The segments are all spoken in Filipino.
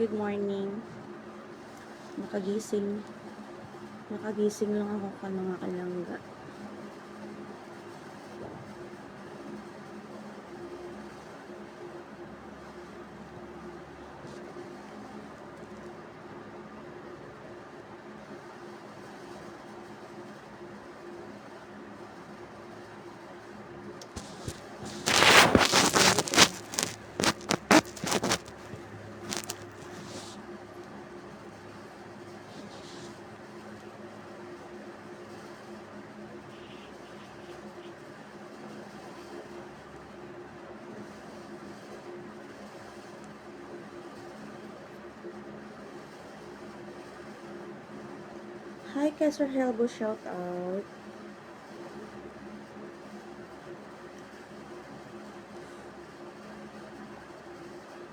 good morning. Nakagising. Nakagising lang ako mga kalangga. Hi, Kaiser Helbo, shout out.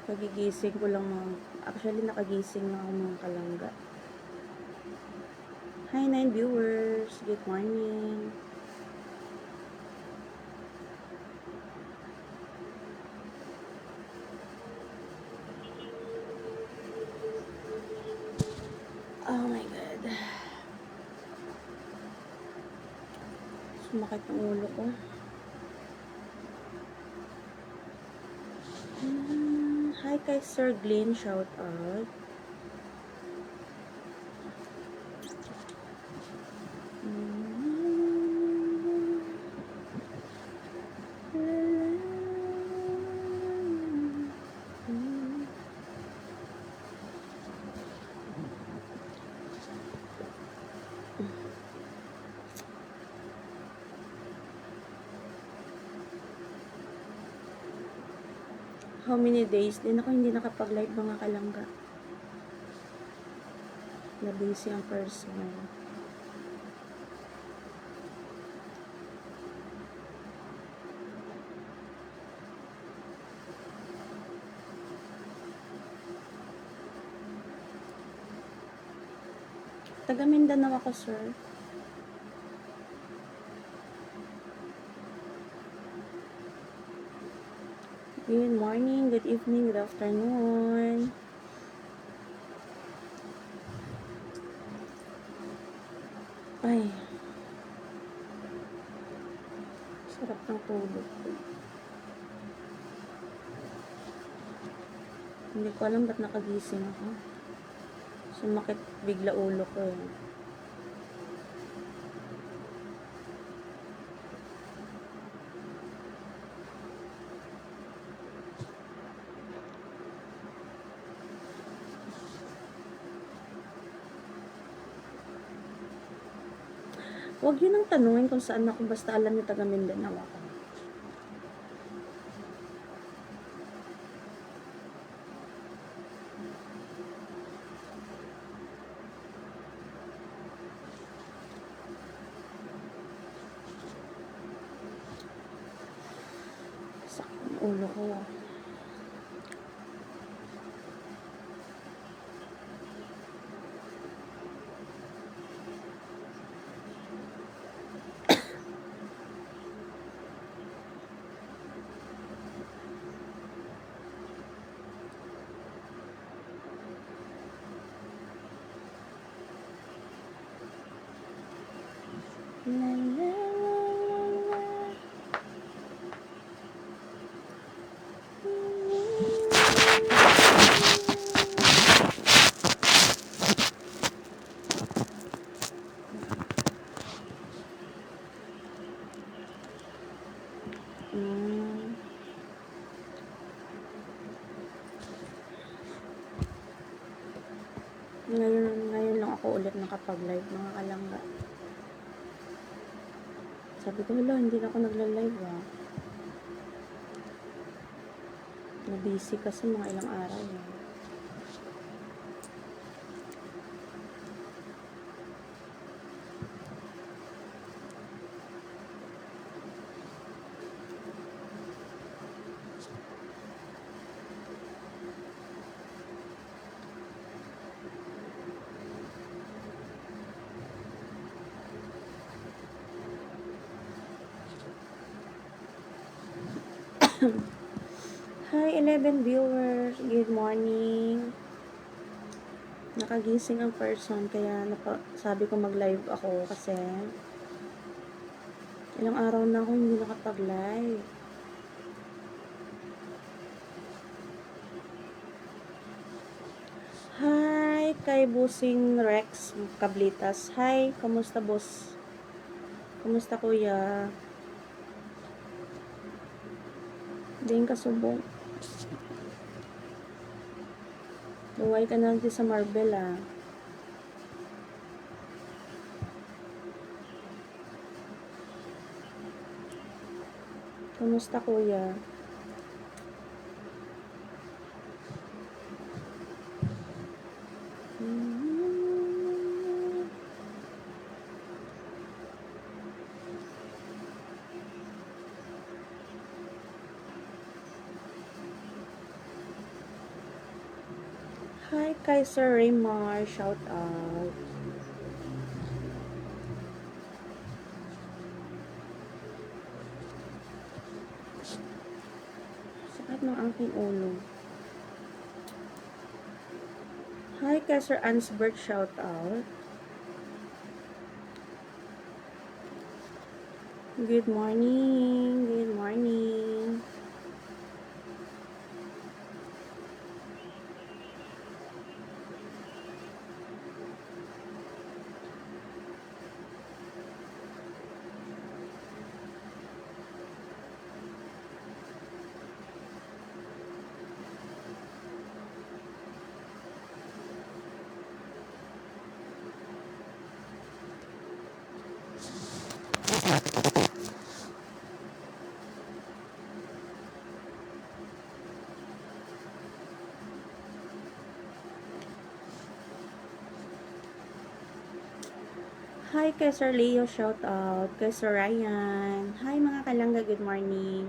Pagigising ko lang actually nakagising na ako mga kalangga. Hi, 9 viewers. Good morning. Oh my God. Sumakit ang ulo ko. Hi kay Sir Glenn, shout out. How many days din ako hindi nakapag-live mga kalangga. Na-busy ang person. Taga Mindanao ako, sir. Good morning, good evening, good afternoon. Ay. Sarap ng tulog. Hindi ko alam ba't nakagising ako. Sumakit bigla ulo ko eh. Huwag yun ang tanungin kung saan ako, basta alam niyo taga Mindanao ako. Sakit ang ulo ko. Ngayon lang ako ulit nakapag-live mga kalangga. Sabi ko, wala, hindi na ako nagla-live ah. Na-busy kasi mga ilang araw eh. Hi, 11 viewers. Good morning. Nakagising ang person, kaya sabi ko mag-live ako kasi ilang araw na ako hindi nakapag-live. Hi, kay Busing Rex Kablitas. Hi, kamusta boss? Kamusta kuya? Din kasubong. Luway ka na din sa Marvel ah. Kamusta kuya? Hi, kay Sir Raymar. Shout out. Sakit ng aking ulo. Hi, kay Sir Ansbert. Shout out. Good morning. Good morning. Hi kay Sir Leo, shout out. Kay Sir Ryan. Hi mga kalangga, good morning.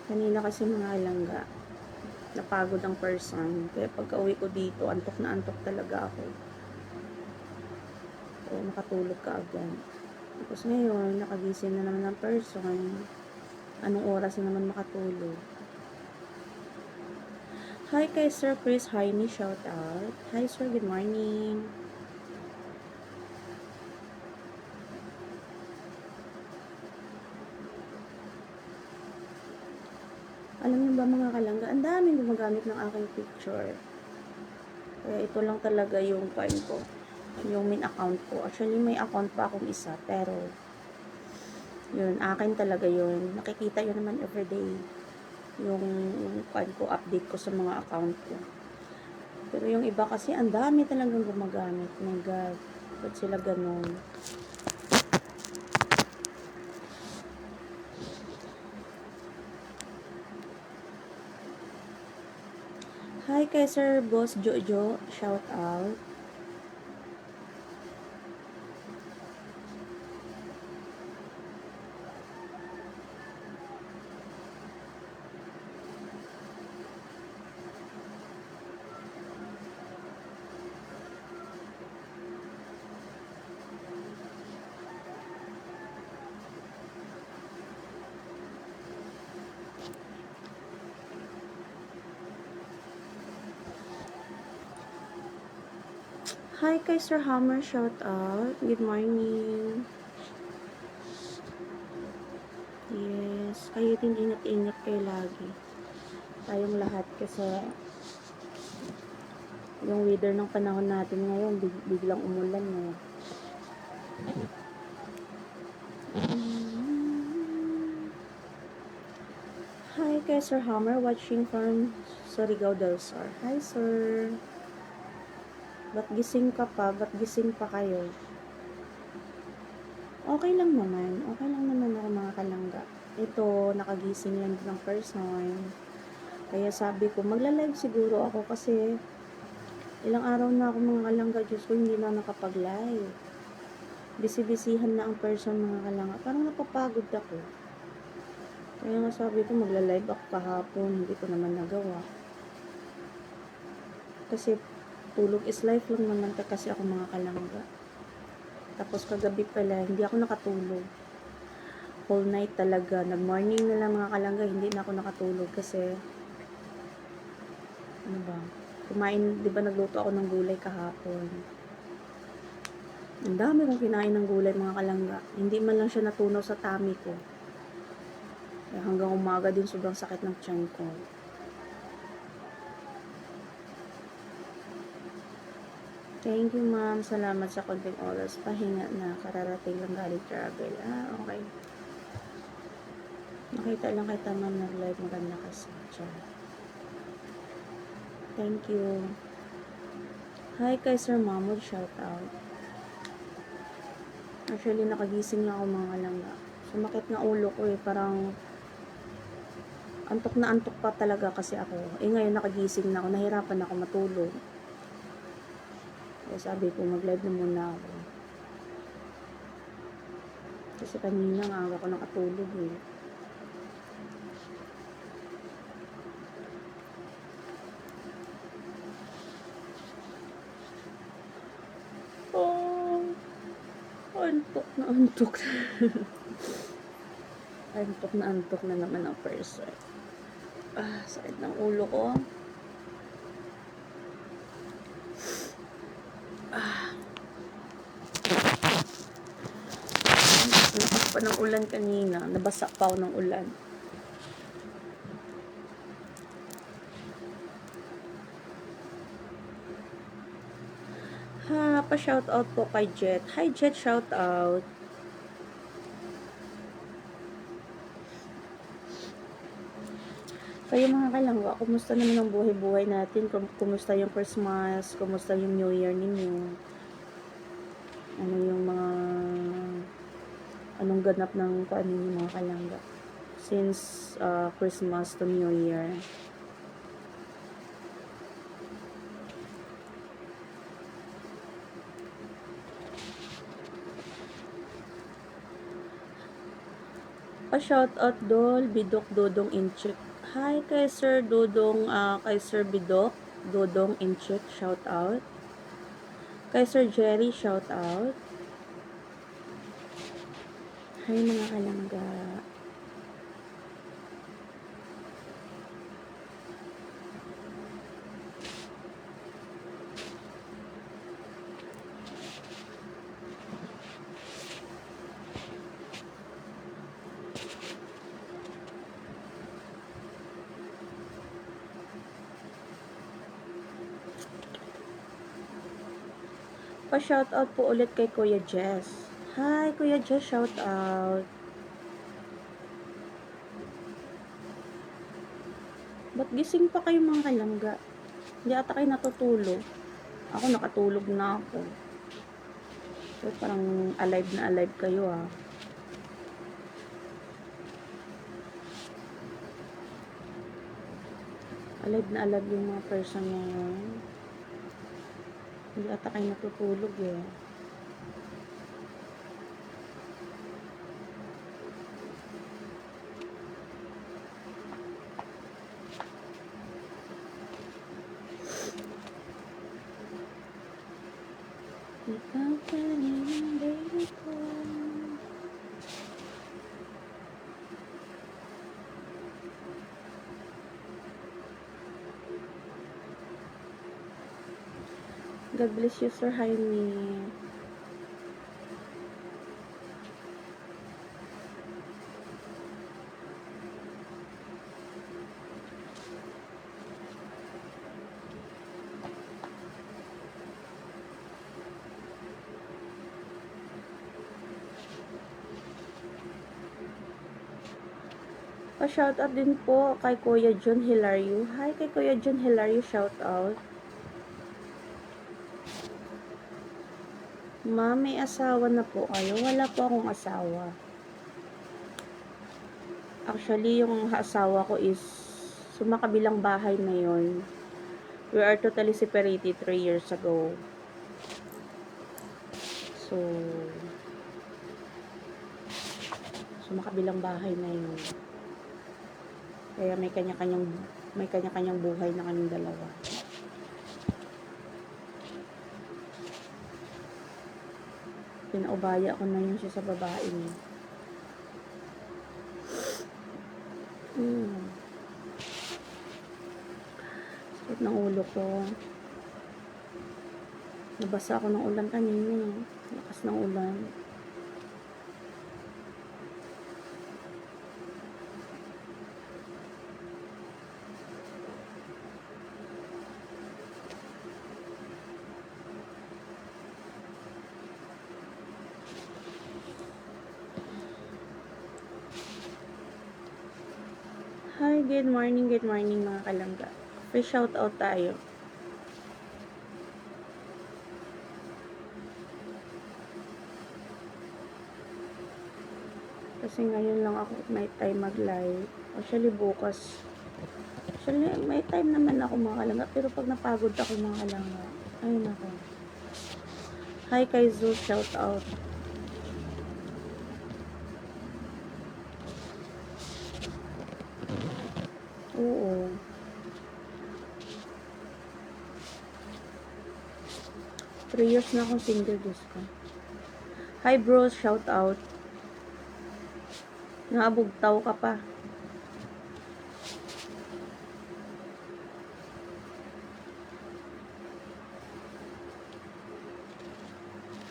Kanina kasi mga kalangga, napagod ang person. Kaya pagka uwi ko dito, antok na antok talaga ako. So, makatulog ka agad. Tapos ngayon, nakagising na naman ang person. Anong oras na naman makatulog? Hi kay Sir Chris Jaime, shout out. Hi sir, good morning. Alam niyo ba mga kalangga, ang daming gumagamit ng aking picture. Kaya ito lang talaga yung point ko. Yung main account ko. Actually, may account pa akong isa. Pero, yun, akin talaga yun. Nakikita yun naman everyday. Yung point ko, update ko sa mga account ko. Pero yung iba kasi, ang dami talagang gumagamit. My God. Ba't sila ganun? Hi kay Sir Boss Jojo. Shout out. Hi kay Sir Hammer. Shout out. Good morning. Yes. Kayo din ingat-ingat kayo lagi. Tayong lahat kasi yung weather ng panahon natin ngayon biglang umulan eh. Hi kay Sir Hammer, watching from Surigao del Sur. Hi sir. Ba't gising ka pa? Ba't gising pa kayo? Okay lang naman. Okay lang naman ako mga kalangga. Ito, nakagising lang din ng person. Kaya sabi ko, magla-live siguro ako kasi ilang araw na ako mga kalangga. Diyos ko, hindi na nakapag-live. Bisi-bisihan na ang person mga kalangga. Parang napapagod ako. Kaya nga sabi ko, magla-live ako kahapon. Hindi ko naman nagawa. Kasi tulog is life lang naman kasi ako mga kalangga. Tapos kagabi pala, hindi ako nakatulog. Whole night talaga. Nag-morning na lang mga kalangga, hindi na ako nakatulog kasi ano ba? Kumain, 'di ba nagluto ako ng gulay kahapon. Ang dami kong kinain ng gulay mga kalangga. Hindi man lang siya natunaw sa tummy ko. Kaya hanggang umaga din sobrang sakit ng tiyan ko. Thank you, ma'am. Salamat sa konting oras. Pahinga na. Kararating lang galing travel. Okay. Nakita lang kita, ma'am, nag-live. Maganda kasi. Thank you. Hi kay Sir Mahmoud. Shout out. Actually, nakagising lang ako mga kalangga. Sumakit nga ulo ko eh. Parang antok na antok pa talaga kasi ako. Ngayon nakagising na ako. Nahirapan ako matulog. Kaya sabi ko, mag-live na muna ako. Kasi kanina nga ako nakatulog eh. Oh, antok na antok. Antok na naman ang person. Sakit ng ulo ko. Lakas pa ng ulan kanina. Nabasa pa ako ng ulan. Pa-shout out po kay Jet. Hi Jet, shout out. Kayo mga kalangga, kumusta naman ang buhay-buhay natin? Kumusta yung Christmas? Kumusta yung New Year ninyo? Ano yung mga anong ganap ng ano yung mga kalangga since Christmas to New Year? Pa-shout out Dol, Bidok, Dodong, Inchik. Hi kay Sir Dodong, kay Sir Bidok, Dodong, Inchik, shout out. Kay Sir Jerry, shout out. Hi mga kalangga. Pa-shout out po ulit kay Kuya Jess. Hi Kuya Jess, shout out. Ba't gising pa kayo mga kalangga? Hindi ata kayo natutulog. Ako nakatulog na ako. So, parang alive na alive kayo ah. Alive na alive yung mga person ngayon. Hindi ata kayo natutulog eh. Ikaw pa rin, baby ko. God bless you, Sir Jaime. Pa-shout out din po kay Kuya John Hilario. Hi kay Kuya John Hilario, shout out. Ma'am, may asawa na po kayo? Wala po akong asawa. Actually, yung asawa ko is sumakabilang bahay na yon. We are totally separated 3 years ago. So, sumakabilang bahay na yun. Kaya may kanya-kanyang buhay na kaming dalawa. pinaubaya ko na yun siya sa babae niya. Sakit ng ulo ko. Nabasa ako ng ulan kanina. Lakas ng ulan. Hi, good morning mga kalangga. Free shout out tayo. Kasi ngayon lang ako may time mag-live. Actually bukas. Actually may time naman ako mga kalangga, pero pag napagod ako mga kalangga, ayun ako. Hi kay Zul, shout out. Oo. Three years na akong single, Diyos ko. Hi bros, shout out. Naabugtaw ka pa.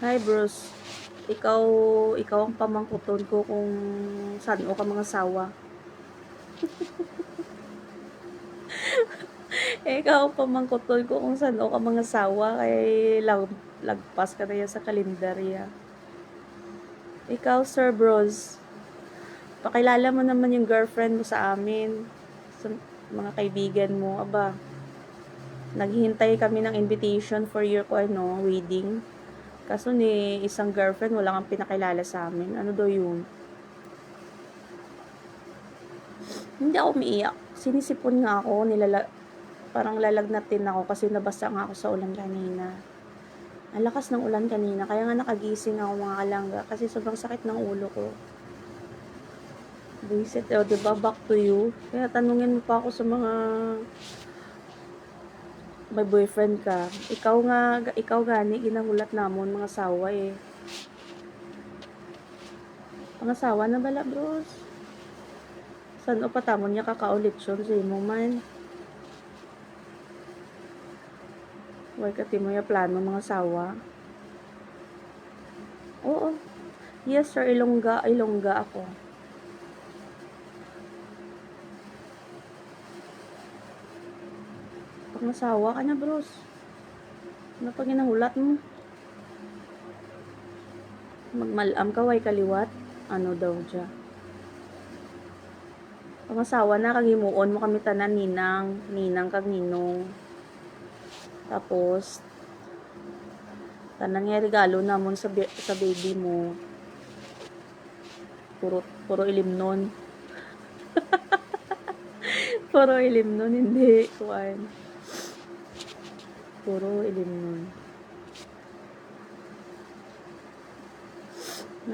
Hi bros. Ikaw ang pamangkuton ko kung saan o ka mga sawa. Ikaw ang pamangkuton ko kung saan o ka mga sawa, kay lagpas ka na yan sa kalendarya. Ikaw, Sir Bros, pakilala mo naman yung girlfriend mo sa amin, sa mga kaibigan mo. Aba, naghihintay kami ng invitation for your wedding. Kaso ni isang girlfriend, wala kang pinakilala sa amin. Ano daw yun? Hindi ako umiiyak. Sinisipon nga ako, parang lalagnatin ako kasi nabasa nga ako sa ulan kanina. Ang lakas ng ulan kanina, kaya nga nakagising ako mga kalangga kasi sobrang sakit ng ulo ko. Buisit, diba? Back to you. Kaya tanungin mo pa ako sa mga may boyfriend ka. Ikaw gani, ginahulat namon mga sawa eh. Mga sawa na bala, bros. San o patamon niya kakaulit siya sa imo man. Huwag ka mo yung plano mga sawa. Oo. Yes sir, Ilongga ako. Pag nasawa ka na bros. Ano pag ginahulat mo? Magmalam ka, way kaliwat. Ano daw dya? Pag nasawa na, kagimuon mo kami tanan, ninang kag ninong. Tapos, tanang nga regalo namon sa baby mo. Puro ilim nun. Puro ilim nun, hindi. Kuan. Puro ilim nun.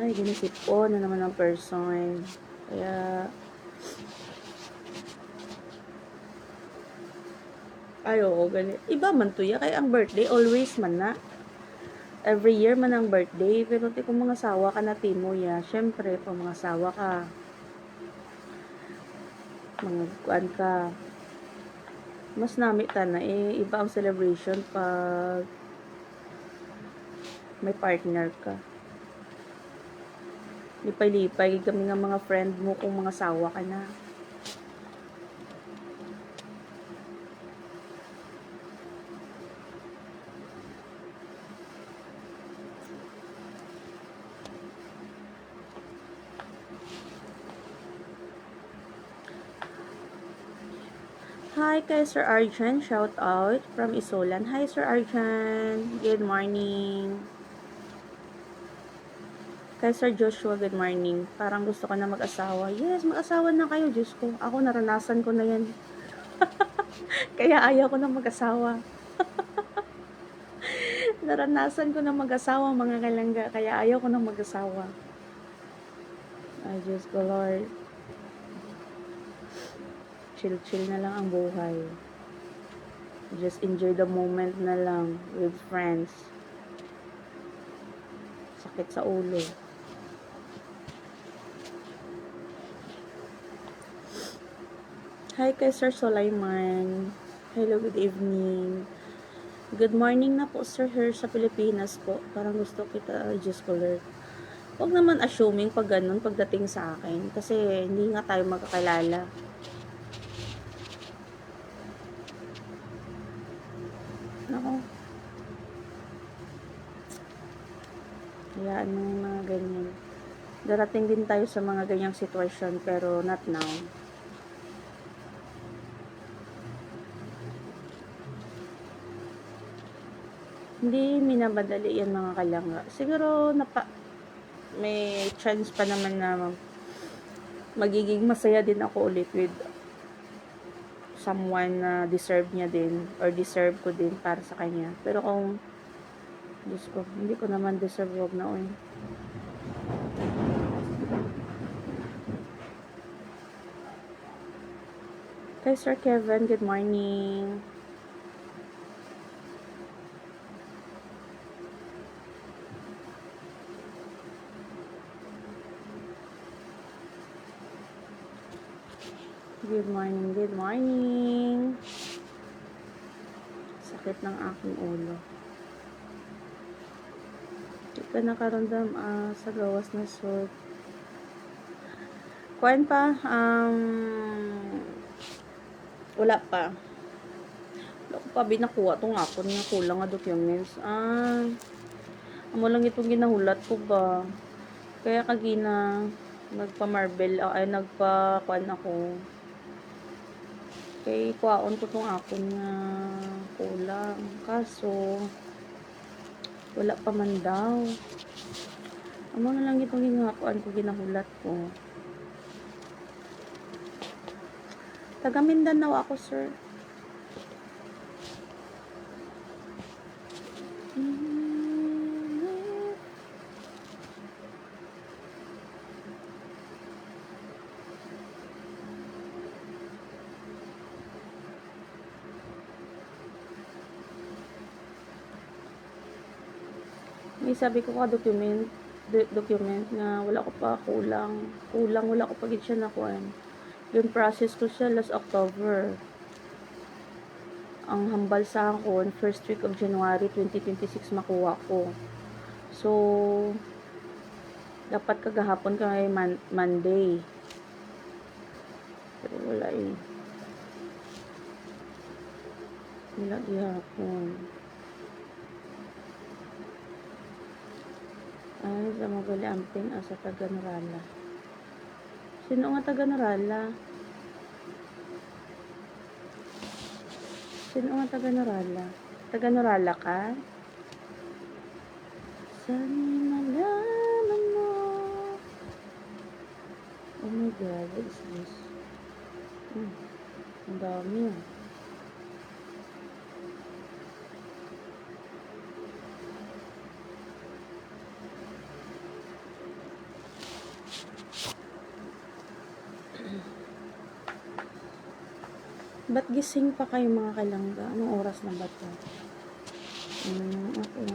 Ay, ginisipon na naman ang person. Kaya, oo, ganit. Iba man to ya, kaya ang birthday, always man na. Every year man ang birthday, pero kung mga sawa ka na timo ya, syempre, kung mga sawa ka, mga kuan ka, mas namit ta na iba ang celebration pag may partner ka. Lipay-lipay kami nga mga friend mo kung mga sawa ka na. Hi kay Sir Arjan, shout out from Isolan. Hi Sir Arjan, good morning. Kay Sir Joshua, good morning. Parang gusto ko na mag-asawa. Yes, mag-asawa na kayo, Diyos ko. Ako, naranasan ko na yan. Kaya ayaw ko na mag-asawa. Naranasan ko na mag-asawa, mga kalangga. Kaya ayaw ko na mag-asawa. Ay, Diyos ko, Lord. Chill-chill na lang ang buhay. Just enjoy the moment na lang with friends. Sa sakit sa ulo. Hi kay Sir Sulaiman. Hello, good evening. Good morning na po, sir, here sa Pilipinas po. Parang gusto kita, Diyos ko, Lord. Huwag naman assuming pag ganun, pagdating sa akin. Kasi hindi nga tayo magkakilala. Nako. Hayaan mo yung mga ganyan. Darating din tayo sa mga ganyang sitwasyon, pero not now. Hindi minabadali yan, mga kalangga. Siguro may chance pa naman na magiging masaya din ako ulit with someone na deserve niya din or deserve ko din para sa kanya. Pero kung Diyos ko, hindi ko naman deserve, wag na oy. Kay Sir Kevin, good morning. Good morning, good morning. Sakit ng aking ulo. Hindi ka nakaramdam sa gawas na sort. Kuwan pa, wala pa. Wala ko pa binakuha itong akon nga kulang nga documents. Amo lang itong ginahulat ko ba. Kaya kagina nagpa-marble, ay nagpa-kuan ako. Kay kuwaon ko itong akon nga kulang. Kaso, wala pa man daw. Amo na lang itong ginakuan ko, ginahulat ko. Taga Mindanao ako, sir. May sabi ko ka document nga wala ko pa kulang wala ko pa gid siya nakuan. Yung process ko siya last October. Ang hambal sa akon first week of January 2026 makuha ko. So dapat kagahapon kay Monday. Pero wala eh. Wala gihapon. Ay, sa magali amping sa taga Norala. Sino nga taga Norala? Sino nga taga Norala? Taga Norala ka? Sana malaman mo. Oh my God, what is this? Ang dami. Ba't gising pa kayo, mga kalangga? Anong oras na ba ito? Okay.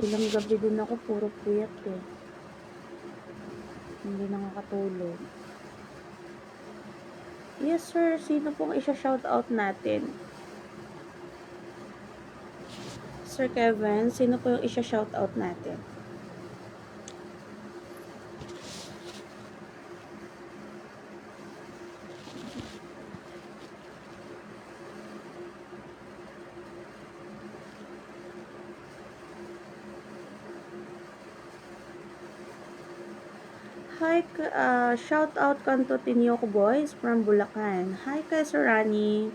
Ilang gabi din ako, puro puyat eh. Hindi nakakatulog. Yes sir, sino pong isa-shoutout natin? Sir Kevin, sino po yung isa-shoutout natin? Hi, shout out Kanto Tinyoko Boys from Bulacan. Hi kay Sir Rani.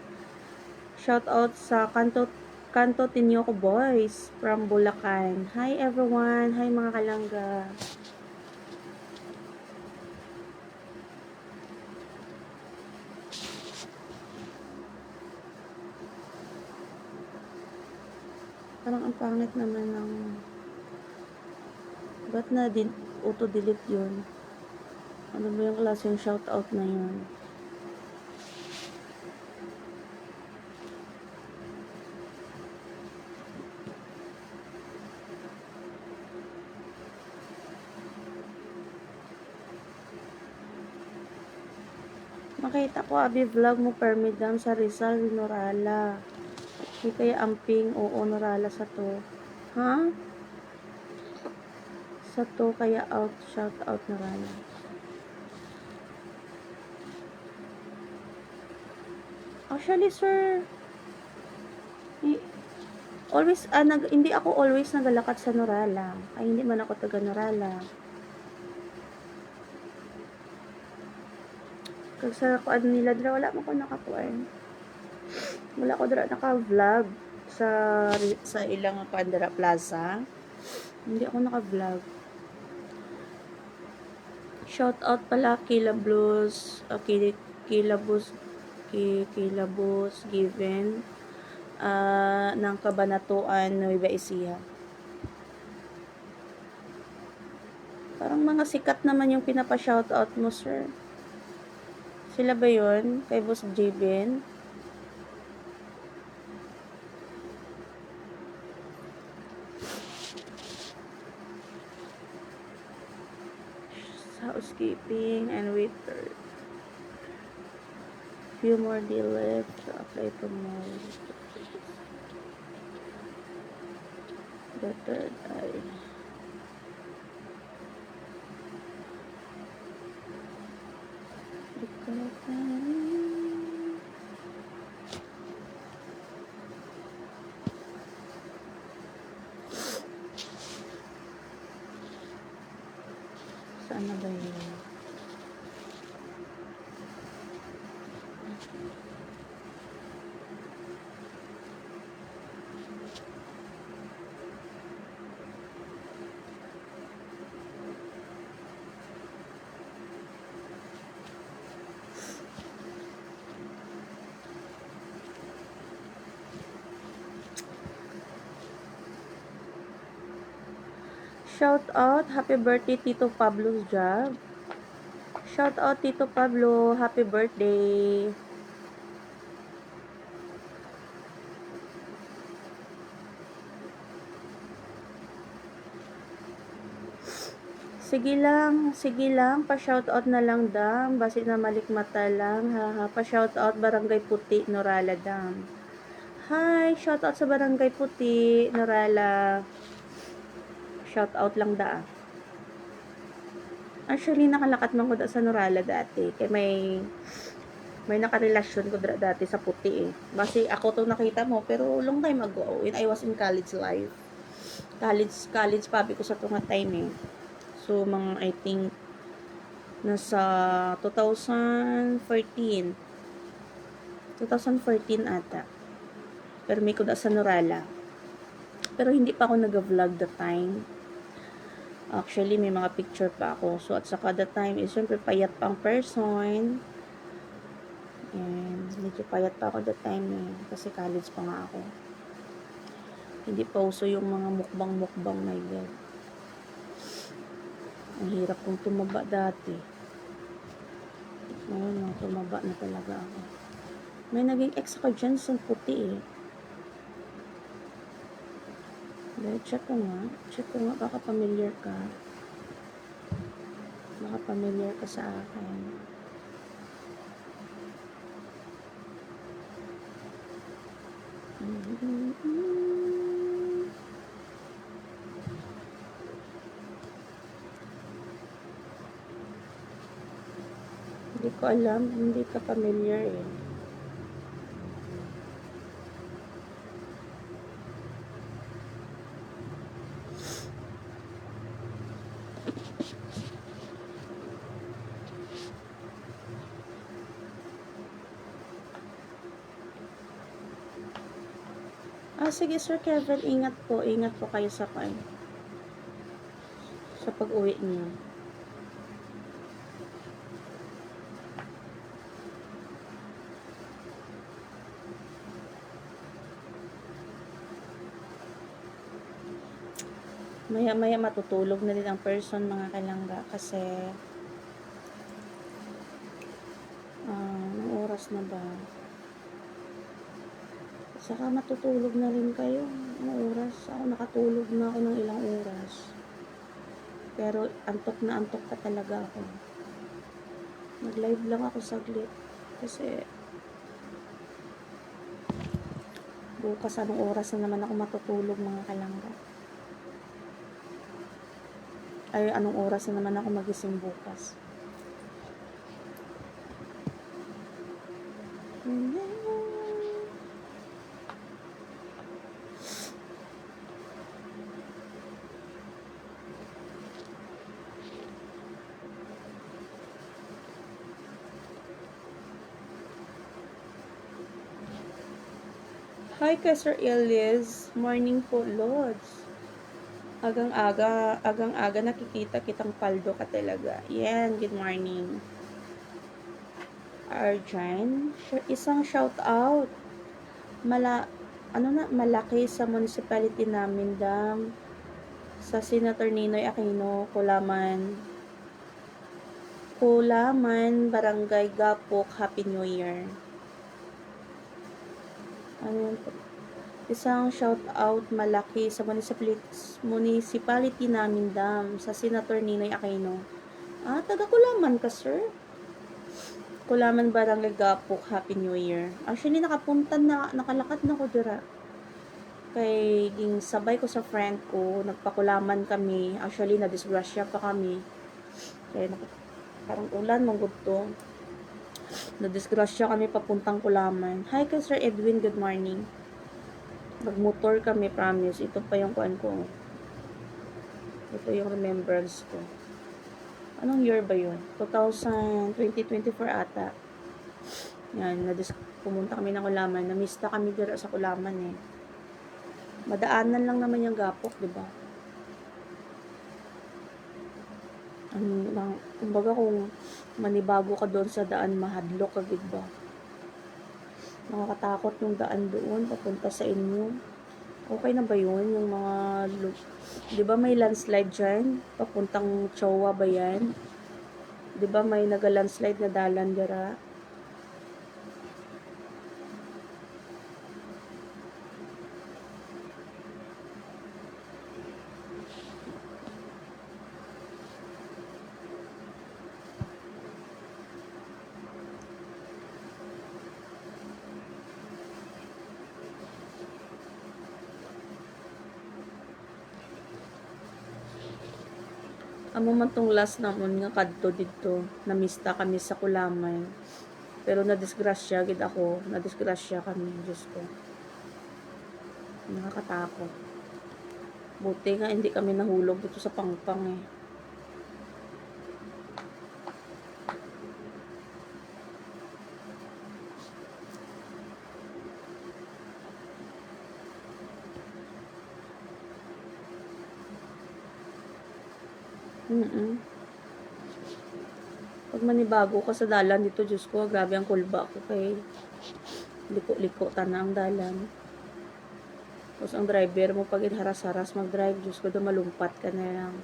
Shout out sa Kanto Tinyoko Boys from Bulacan. Hi everyone. Hi mga kalangga. Parang ang pangit naman ng ba't na din auto-delete yun? Ano ba yung klaseng shoutout na yun? Makita ko, abi vlog mo permidam sa Rizal, Norala. Di kaya amping, oo, Norala sa to. Ha? Sa to, kaya out, shout out Norala. Actually, sir, always, hindi ako always nagalakad sa Norala. Ay, hindi man ako taga Norala. Kag sa kuan nila dira, wala mo ko nakakuan. Wala ko dira naka-vlog sa ilang kuan dira plaza. Hindi ako naka-vlog. Shout out pala Kila Blues, Kila Bus given ng Kabanatuan Nueva Ecija. Parang mga sikat naman yung pinapa-shoutout mo, sir. Sila ba yun? Kay Boss Jben? Housekeeping and waiter. Few more day left to apply for more. The third eye. Saan na ba yun? Shout out, happy birthday Tito Pablo's job. Shout out Tito Pablo, happy birthday. Sige lang, pa-shout out na lang dam, basi na malikmata lang, haha, pa-shout out Barangay Puti, Norala dam. Hi, shout out sa Barangay Puti, Norala. Shout out lang da. Actually, nakalakat man ko da sa Norala dati. Kaya may nakarelasyon ko dati sa Puti eh. Basi ako to nakita mo, pero long time ago, when I was in college life. College pabi ko sa tunga time eh. So, mga I think, nasa 2014 ata. Pero may ko da sa Norala. Pero hindi pa ako nag-vlog that time. Actually, may mga picture pa ako. So, at saka that time, syempre payat pang person. And, medyo payat pa ako that time eh. Kasi college pa nga ako. Hindi pa uso yung mga mukbang, my God. Ang hirap kong tumaba dati. Ngayon, tumaba na talaga ako. May naging ex ako dyan sa Puti eh. Check ko nga, baka familiar ka. Baka familiar ka sa akin. Hindi ko alam, hindi ka familiar eh. Sige Sir Kevin, ingat po kayo sa pag-uwi niyo. Maya matutulog na din ang person, mga kalangga, kasi anong oras na ba? Saka matutulog na rin kayo. Anong oras? Ako nakatulog na ako ng ilang oras. Pero antok na antok pa talaga ako. Nag-live lang ako saglit. Kasi bukas anong oras na naman ako matutulog mga kalangga? Ay, anong oras na naman ako magising bukas? Hi kay Sir Elias. Morning po, Lods. Agang-aga nakikita kitang paldo ka talaga. Yan, good morning. Arjun, isang shout out. Malaki sa municipality namin, dam. Sa Senator Ninoy Aquino, Kulaman, Barangay Gapok, Happy New Year. Ano yun po? Isang shout out malaki sa municipality namin, dam, sa Senator Ninoy Aquino. Taga Kulaman ka, sir? Kulaman, Barangay Gapok, Happy New Year. Actually, nakalakad na ko dira. Kay ging sabay ko sa friend ko, nagpakulaman kami. Actually, na-disgrasya pa kami. Kaya parang ulan, manggod to. Na-disgrasya kami papuntang Kulaman. Hi kay Sir Edwin, good morning. Magmotor kami, promise. Ito pa yung kuan ko. Ito yung remembrance ko. Anong year ba yun? 2024 ata. Yan, pumunta kami ng Kulaman. Namista kami dira sa Kulaman eh. Madaanan lang naman yung Gapok, di ba? Kumbaga kung manibago ka doon sa daan, mahadlok ka, di ba? Nakakatakot yung daan doon, papunta sa inyo. Okay na ba yun? Yung mga, di ba may landslide dyan? Papuntang Chowa ba yan? Di ba may naga-landslide na dalan dira? Amo man tong last namon nga kadto dito, namista kami sa Kulaman. Pero nadisgrasya gid ako, nadisgrasya kami, Diyos ko. Nakakatakot. Buti nga hindi kami nahulog dito sa Pangpang eh. Pag manibago ka sa dalan dito, Diyos ko, grabe ang kulba ko kay liko-liko tanang dalan. Tapos ang driver mo pag haras-haras mag-drive, Diyos ko, malumpat ka na lang.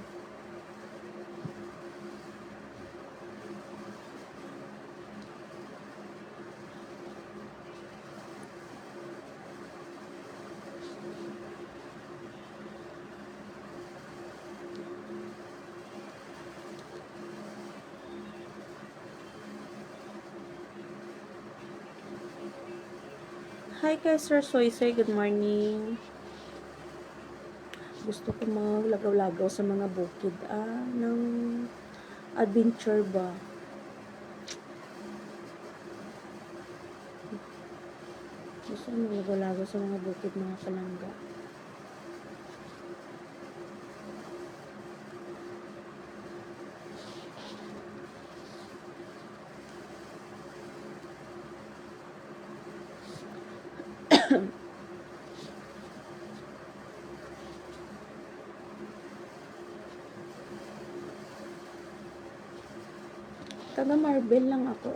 Hi kay Sir Soysoy, good morning. Gusto ko maglagaw-lagaw sa mga bukid ng adventure ba. Gusto ko maglagaw-lagaw sa mga bukid, mga kalangga. Taga Marbel lang ako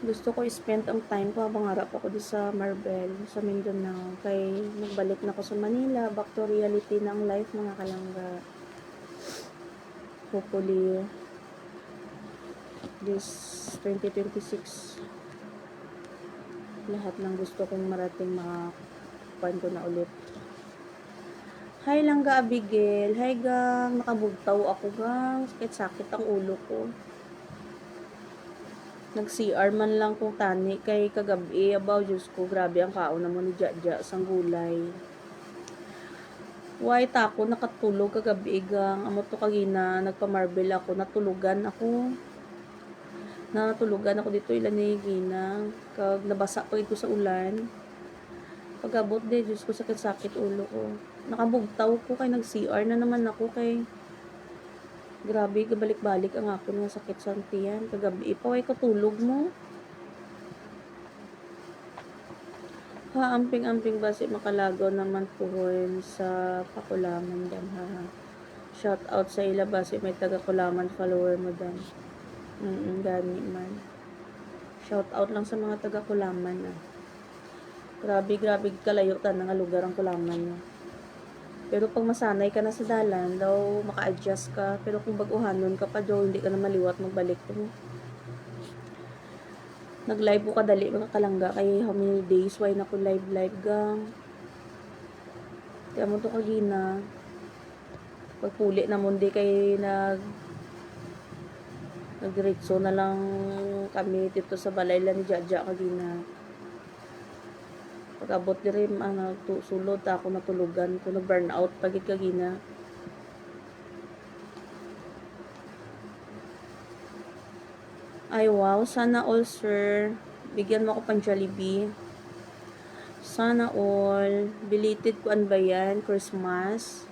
Gusto ko i-spend ang time ko habang harap ako di sa Marbel, sa Mindanao. Kay nagbalik na ako sa Manila, back to reality ng life, mga kalangga. Hopefully, this 2026, lahat ng gusto kong marating makakuan ko na ulit. Hi lang ga Abigail. Hi gang. Nakabugtaw ako gang. Sakit-sakit ang ulo ko. Nag-CR man lang kung tani kay kagabi. Abaw, Diyos ko. Grabe ang kaon naman ni Jaja sang gulay. Why tako nakatulog kagabi gang. Amo to kagina. Nagpa-marble ako. Natulugan ako dito ilan ni Gina. Kag nabasa pa ito sa ulan. Pag-abot de, Diyos ko, sakit-sakit ulo ko. Nakabugtaw ko kay nag-CR na naman ako kay grabe, kabalik-balik ang ako nga sakit sa tiyan. Kagabi, ipaway ko tulog mo. Ha, amping-amping basi makalagaw naman puhoy sa pakulaman dan ha. Shout out sa ila basi may taga-kulaman follower mo dan. Gani man. Shout out lang sa mga taga-kulaman na. Grabe kalayo tan nga lugar ang kulaman niya. Pero pag masanay ka na sa dalan, daw maka-adjust ka. Pero kung baguhanon ka pa daw, hindi ka na maliwat magbalik mo. Nag-live ko kadali mga kalangga kay how many days why na ko live gang. Kaya mo to kagina. Pagpuli na mundi kay nagdiretso na lang kami dito sa balay lang ni Jaja kagina. Pag-abot diri sulod ako natulugan ko na burnout pagit kagina. Ay wow, sana all sir bigyan mo ako pang Jollibee. Sana all belated ko an ba yan Christmas.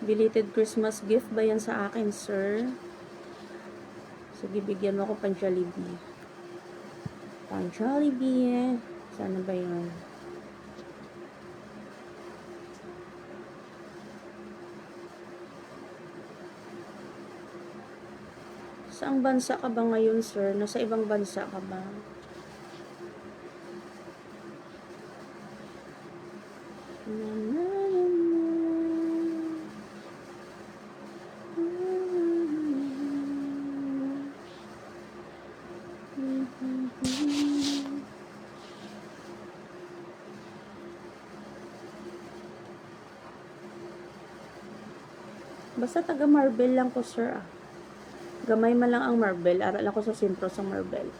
Belated Christmas gift ba yan sa akin sir? Sige, bigyan mo ako pang Jollibee. Pang Jollibee. Sana ba yun? Saang bansa ka ba ngayon, sir? Nasa ibang bansa ka ba? Basta taga Marble lang ko, sir. Gamay man lang ang Marble. Aral ako sa sentro sa Marble.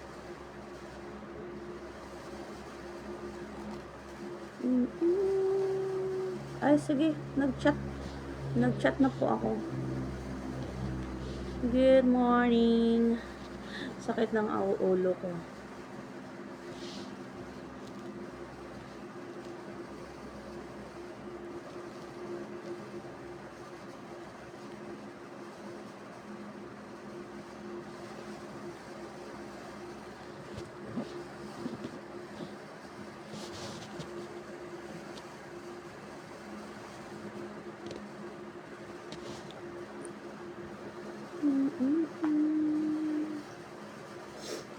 Ay, sige. Nag-chat na po ako. Good morning. Sakit ng ulo ko.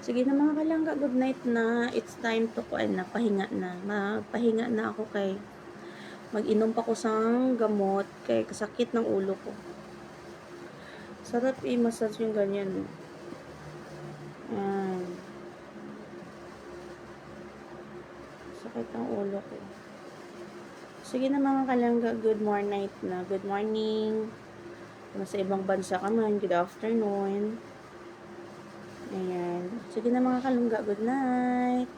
Sige na mga kalangga, good night na. It's time to pahinga na. Magpahinga na ako kay mag-inom pa ko sang gamot kay kasakit ng ulo ko. Sarap i-massage yung ganyan. Ayan. Sakit ang ulo ko. Sige na mga kalangga, good morning na. Good morning. Kung sa ibang bansa ka man, good afternoon. Ayan. Sige na mga kalungga, good night.